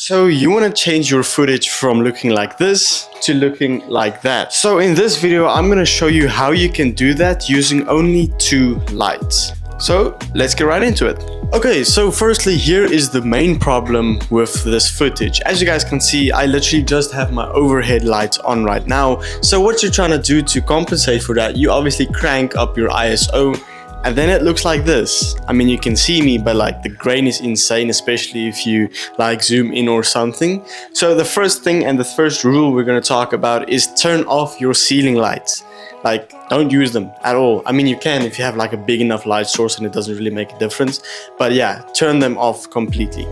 So you want to change your footage from looking like this to looking like that. So in this video, I'm going to show you how you can do that using only 2 lights. So let's get right into it. Okay, so firstly, here is the main problem with this footage. As you guys can see, I literally just have my overhead lights on right now. So what you're trying to do to compensate for that, you obviously crank up your ISO, and then it looks like this. I mean, you can see me, but like the grain is insane, especially if you like zoom in or something. So the first thing and the first rule we're going to talk about is turn off your ceiling lights. Like, don't use them at all. I mean, you can if you have like a big enough light source and it doesn't really make a difference. But yeah, turn them off completely.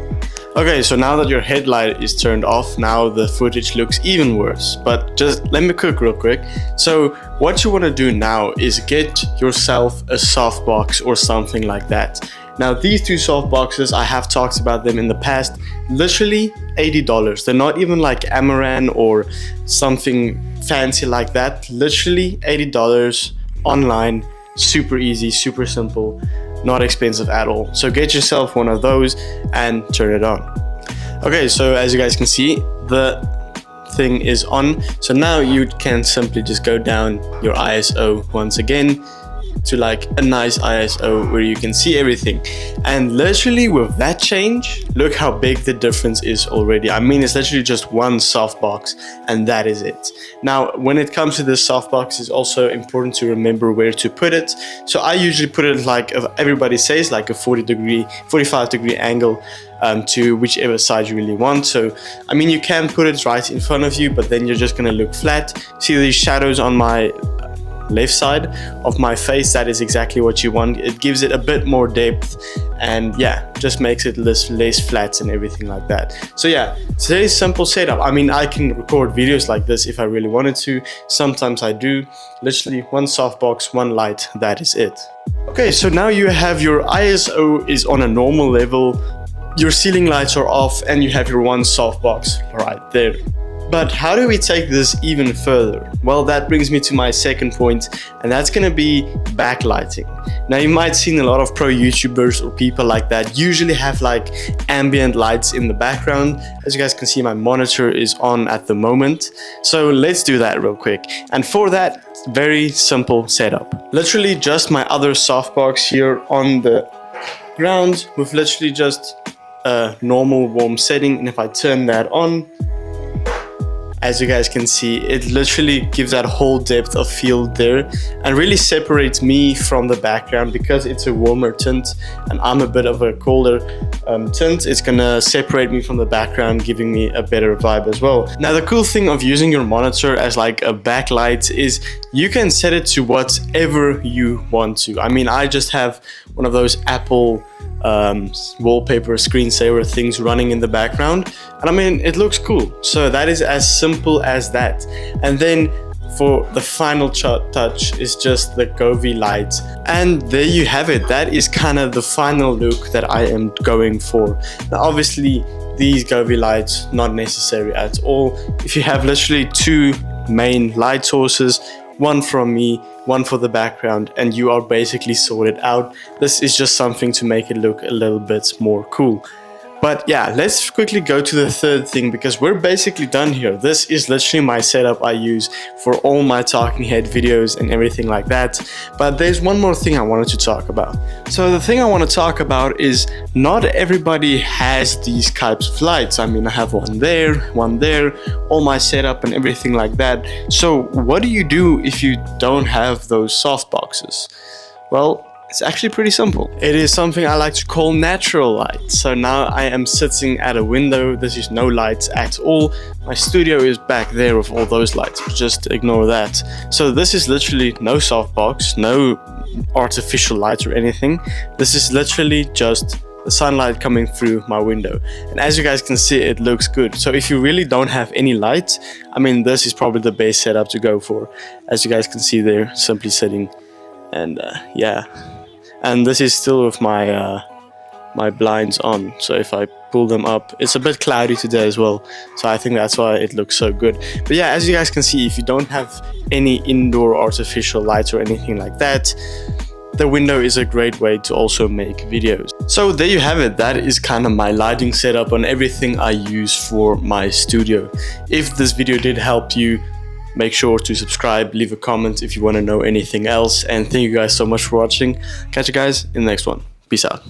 Okay, so now that your headlight is turned off, now the footage looks even worse. But just let me cook real quick. So what you want to do now is get yourself a softbox or something like that. Now these 2 softboxes, I have talked about them in the past, literally $80. They're not even like Amaran or something fancy like that. Literally $80 online, super easy, super simple, not expensive at all. So get yourself one of those and turn it on. Okay, so as you guys can see, the thing is on. So now you can simply just go down your ISO once again to like a nice ISO where you can see everything. And literally with that change, look how big the difference is already. I mean, it's literally just one softbox and that is it. Now, when it comes to this softbox, it's also important to remember where to put it. So I usually put it like everybody says, like a 45 degree angle to whichever side you really want. So, I mean, you can put it right in front of you, but then you're just gonna look flat. See these shadows on my left side of my face? That is exactly what you want. It gives it a bit more depth and yeah, just makes it less flat and everything like that. So yeah, it's a very simple setup. I mean, I can record videos like this if I really wanted to. Sometimes I do. Literally one softbox, one light, that is it. Okay, so now you have your ISO is on a normal level, your ceiling lights are off, and you have your one softbox right there. But how do we take this even further? Well, that brings me to my second point, and that's going to be backlighting. Now, you might have seen a lot of pro YouTubers or people like that usually have like ambient lights in the background. As you guys can see, my monitor is on at the moment. So let's do that real quick. And for that, very simple setup. Literally just my other softbox here on the ground with literally just a normal warm setting. And if I turn that on, as you guys can see, it literally gives that whole depth of field there and really separates me from the background because it's a warmer tint and I'm a bit of a colder tint. It's gonna separate me from the background, giving me a better vibe as well. Now, the cool thing of using your monitor as like a backlight is you can set it to whatever you want to. I mean, I just have one of those Apple wallpaper screensaver things running in the background, and I mean, it looks cool. So that is as simple as that. And then for the final touch is just the Govee light, and there you have it. That is kind of the final look that I am going for. Now obviously these Govee lights not necessary at all. If you have literally 2 main light sources, one from me, one for the background, and you are basically sorted out. This is just something to make it look a little bit more cool. But yeah, let's quickly go to the third thing because we're basically done here. This is literally my setup I use for all my talking head videos and everything like that. But there's one more thing I wanted to talk about. So the thing I want to talk about is not everybody has these types of lights. I mean, I have one there, all my setup and everything like that. So what do you do if you don't have those softboxes? Well, it's actually pretty simple. It is something I like to call natural light. So now I am sitting at a window. This is no lights at all. My studio is back there with all those lights. Just ignore that. So this is literally no softbox, no artificial light or anything. This is literally just the sunlight coming through my window. And as you guys can see, it looks good. So if you really don't have any light, I mean, this is probably the best setup to go for. As you guys can see there, simply sitting. And yeah. And this is still with my my blinds on, so if I pull them up, it's a bit cloudy today as well, so I think that's why it looks so good. But yeah, as you guys can see, if you don't have any indoor artificial lights or anything like that, the window is a great way to also make videos. So there you have it. That is kind of my lighting setup on everything I use for my studio. If this video did help you, make sure to subscribe, leave a comment if you want to know anything else, and thank you guys so much for watching. Catch you guys in the next one. Peace out.